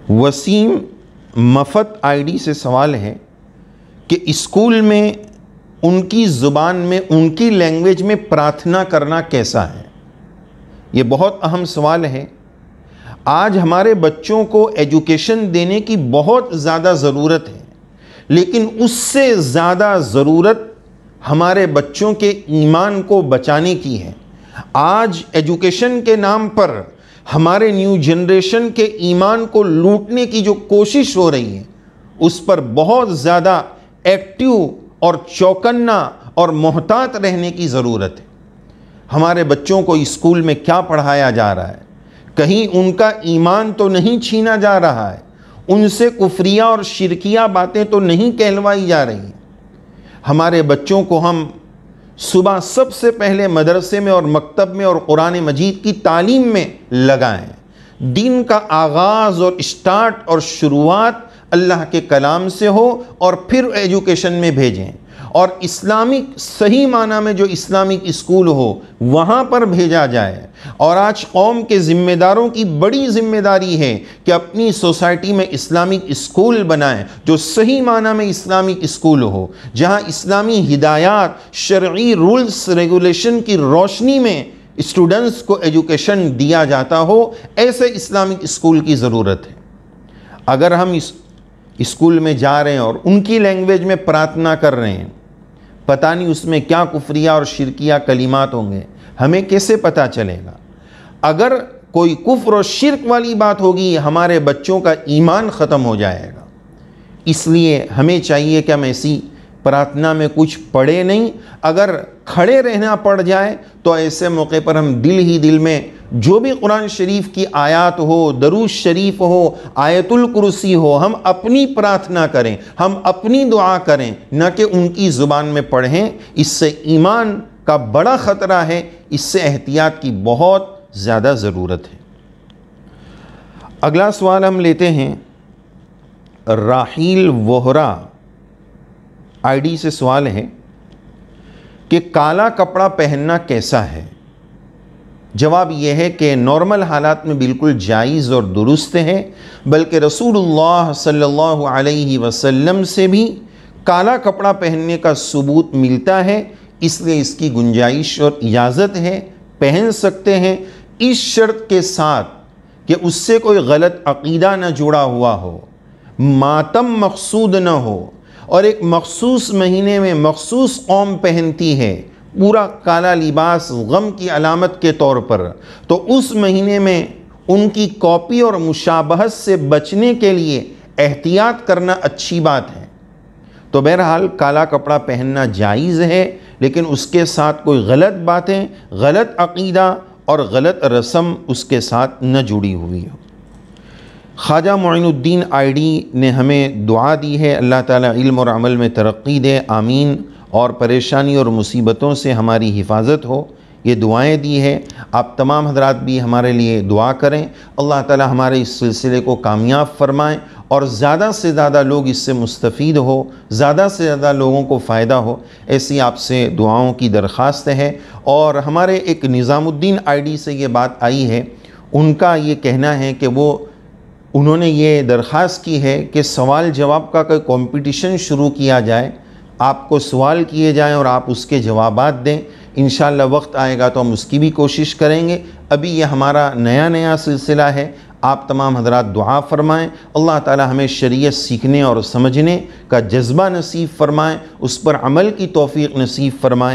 وسیم مفت I D سے سوال ہے کہ اسکول میں ان کی زبان میں ان کی لینگویج میں پراتھنا کرنا کیسا ہے؟ یہ بہت اہم سوال ہے۔ آج ہمارے بچوں کو ایجوکیشن دینے کی بہت زیادہ ضرورت ہے، لیکن اس سے زیادہ ضرورت ہمارے بچوں کے ایمان کو بچانے کی ہے۔ آج ایجوکیشن کے نام پر ہمارے نیو جنریشن کے ایمان کو لوٹنے کی جو کوشش ہو رہی ہے، اس پر بہت زیادہ ایکٹیو اور چوکنا اور محتاط رہنے کی ضرورت ہے۔ ہمارے بچوں کو اسکول میں کیا پڑھایا جا رہا ہے؟ کہیں ان کا ایمان تو نہیں چھینا جا رہا ہے؟ ان سے کفریہ اور شرکیہ باتیں تو نہیں کہلوائی جا رہی ہیں؟ ہمارے بچوں کو ہم صبح سب سے پہلے مدرسے میں اور مکتب میں اور قرآن مجید کی تعلیم میں لگائیں۔ دین کا آغاز اور اسٹارٹ اور شروعات اللہ کے کلام سے ہو اور پھر ایجوکیشن میں بھیجیں، اور اسلامک صحیح معنی میں جو اسلامک اسکول ہو وہاں پر بھیجا جائے۔ اور آج قوم کے ذمہ داروں کی بڑی ذمہ داری ہے کہ اپنی سوسائٹی میں اسلامک اسکول بنائیں جو صحیح معنی میں اسلامک اسکول ہو، جہاں اسلامی ہدایات، شرعی رولز ریگولیشن کی روشنی میں اسٹوڈنٹس کو ایجوکیشن دیا جاتا ہو۔ ایسے اسلامک اسکول کی ضرورت ہے۔ اگر ہم اسکول میں جا رہے ہیں اور ان کی لینگویج میں پراتھنا کر رہے ہیں، پتہ نہیں اس میں کیا کفریہ اور شرکیہ کلمات ہوں گے، ہمیں کیسے پتہ چلے گا؟ اگر کوئی کفر اور شرک والی بات ہوگی، ہمارے بچوں کا ایمان ختم ہو جائے گا۔ اس لیے ہمیں چاہیے کہ ہم ایسی پراتھنا میں کچھ پڑھے نہیں۔ اگر کھڑے رہنا پڑ جائے تو ایسے موقع پر ہم دل ہی دل میں جو بھی قرآن شریف کی آیات ہو، درود شریف ہو، آیت الکرسی ہو، ہم اپنی پراتھنا کریں، ہم اپنی دعا کریں، نہ کہ ان کی زبان میں پڑھیں۔ اس سے ایمان کا بڑا خطرہ ہے، اس سے احتیاط کی بہت زیادہ ضرورت ہے۔ اگلا سوال ہم لیتے ہیں راحیل وہرا آئی ڈی سے سوال ہے کہ کالا کپڑا پہننا کیسا ہے؟ جواب یہ ہے کہ نارمل حالات میں بالکل جائز اور درست ہے، بلکہ رسول اللہ صلی اللہ علیہ وسلم سے بھی کالا کپڑا پہننے کا ثبوت ملتا ہے، اس لیے اس کی گنجائش اور اجازت ہے، پہن سکتے ہیں، اس شرط کے ساتھ کہ اس سے کوئی غلط عقیدہ نہ جڑا ہوا ہو، ماتم مقصود نہ ہو، اور ایک مخصوص مہینے میں مخصوص قوم پہنتی ہے پورا کالا لباس غم کی علامت کے طور پر، تو اس مہینے میں ان کی کاپی اور مشابہت سے بچنے کے لیے احتیاط کرنا اچھی بات ہے۔ تو بہرحال کالا کپڑا پہننا جائز ہے، لیکن اس کے ساتھ کوئی غلط باتیں، غلط عقیدہ اور غلط رسم اس کے ساتھ نہ جڑی ہوئی ہو۔ خواجہ معین الدین آئی ڈی نے ہمیں دعا دی ہے، اللہ تعالیٰ علم اور عمل میں ترقی دے، آمین، اور پریشانی اور مصیبتوں سے ہماری حفاظت ہو، یہ دعائیں دی ہے۔ آپ تمام حضرات بھی ہمارے لیے دعا کریں، اللہ تعالیٰ ہمارے اس سلسلے کو کامیاب فرمائیں اور زیادہ سے زیادہ لوگ اس سے مستفید ہو، زیادہ سے زیادہ لوگوں کو فائدہ ہو، ایسی آپ سے دعاؤں کی درخواست ہے۔ اور ہمارے ایک نظام الدین آئی ڈی سے یہ بات آئی ہے، ان کا یہ کہنا ہے کہ انہوں نے یہ درخواست کی ہے کہ سوال جواب کا کوئی کمپٹیشن شروع کیا جائے، آپ کو سوال کیے جائیں اور آپ اس کے جوابات دیں۔ انشاءاللہ وقت آئے گا تو ہم اس کی بھی کوشش کریں گے۔ ابھی یہ ہمارا نیا سلسلہ ہے، آپ تمام حضرات دعا فرمائیں، اللہ تعالی ہمیں شریعت سیکھنے اور سمجھنے کا جذبہ نصیب فرمائیں، اس پر عمل کی توفیق نصیب فرمائیں۔